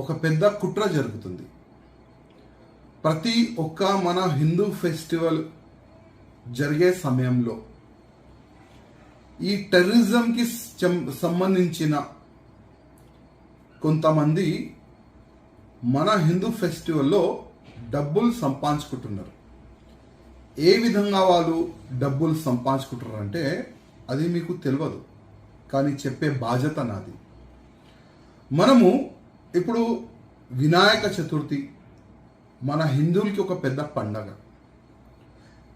ఒక పెద్ద కుట్ర జరుగుతుంది. ప్రతి ఒక్క మన హిందూ ఫెస్టివల్ జరిగే సమయంలో ఈ టెర్రరిజంకి సంబంధించిన కొంతమంది మన హిందూ ఫెస్టివల్లో డబ్బులు సంపాదించుకుంటున్నారు. ఏ విధంగా వాళ్ళు డబ్బులు సంపాదించుకుంటున్నారు అంటే అది మీకు తెలియదు, కానీ చెప్పే బాధ్యత నాది. మనము ఇప్పుడు వినాయక చతుర్థి మన హిందువులకి ఒక పెద్ద పండగ.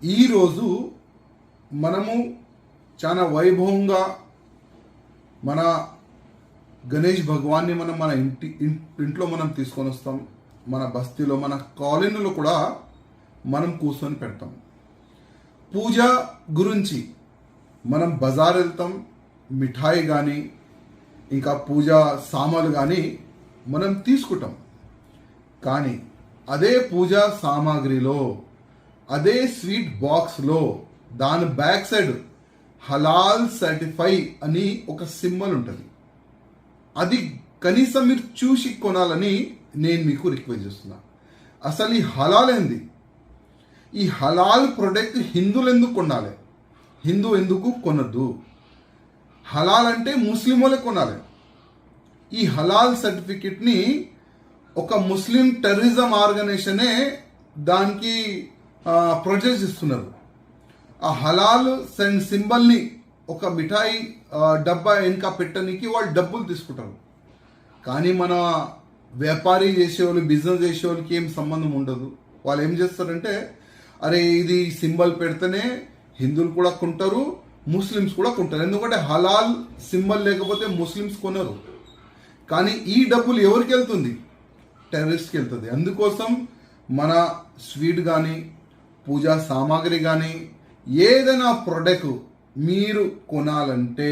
ఈరోజు మనము చాలా వైభవంగా మన గణేష్ భగవాన్ని మనం మన ఇంట్లో మనం తీసుకొని వస్తాం. మన బస్తీలో మన కాలనీలో కూడా మనం కూర్చొని పెడతాం. పూజ గురించి మనం బజార్ వెళ్తాం, మిఠాయి కానీ ఇంకా పూజా సామాన్లు కానీ మనం తీసుకుంటాం. కానీ అదే పూజా సామాగ్రిలో అదే స్వీట్ బాక్స్లో దాని బ్యాక్ సైడ్ హలాల్ సర్టిఫై అని ఒక సింబల్ ఉంటుంది. అది కనీసం మీరు చూసి కొనాలని నేను మీకు రిక్వెస్ట్ చేస్తున్నా. అసలు ఈ హలాల్ ఏంది? ఈ హలాల్ ప్రొడక్ట్ హిందువులు ఎందుకు కొనాలి? హిందూ ఎందుకు కొనద్దు? హలాల్ అంటే ముస్లిం వాళ్ళే కొనాలి. ఈ హలాల్ సర్టిఫికెట్ని ఒక ముస్లిం టెర్రరిజం ఆర్గనైజేషనే దానికి ప్రొజెక్ట్ ఇస్తున్నారు. ఆ హలాల్ సింబల్ని ఒక మిఠాయి డబ్బా వెనుక పెట్టడానికి వాళ్ళు డబ్బులు తీసుకుంటారు. కానీ మన వ్యాపారీ చేసేవాళ్ళు, బిజినెస్ చేసేవాళ్ళకి ఏం సంబంధం ఉండదు. వాళ్ళు ఏం చేస్తారంటే, అరే ఇది సింబల్ పెడితేనే హిందువులు కూడా కొంటారు, ముస్లిమ్స్ కూడా కొంటారు. ఎందుకంటే హలాల్ సింబల్ లేకపోతే ముస్లిమ్స్ కొనరు. కానీ ఈ డబ్బులు ఎవరికి వెళ్తుంది? టెర్రరిస్ట్కి వెళ్తుంది. అందుకోసం మన స్వీట్ కానీ పూజా సామాగ్రి కానీ ఏదైనా ప్రొడక్ట్ మీరు కొనాలంటే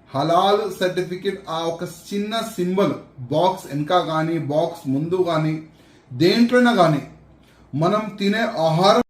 హలాల్ సర్టిఫికెట్ ఆ ఒక చిన్న సింబల్ బాక్స్ వెనక కానీ బాక్స్ ముందు కానీ దేంట్లోనే కానీ మనం తినే ఆహారం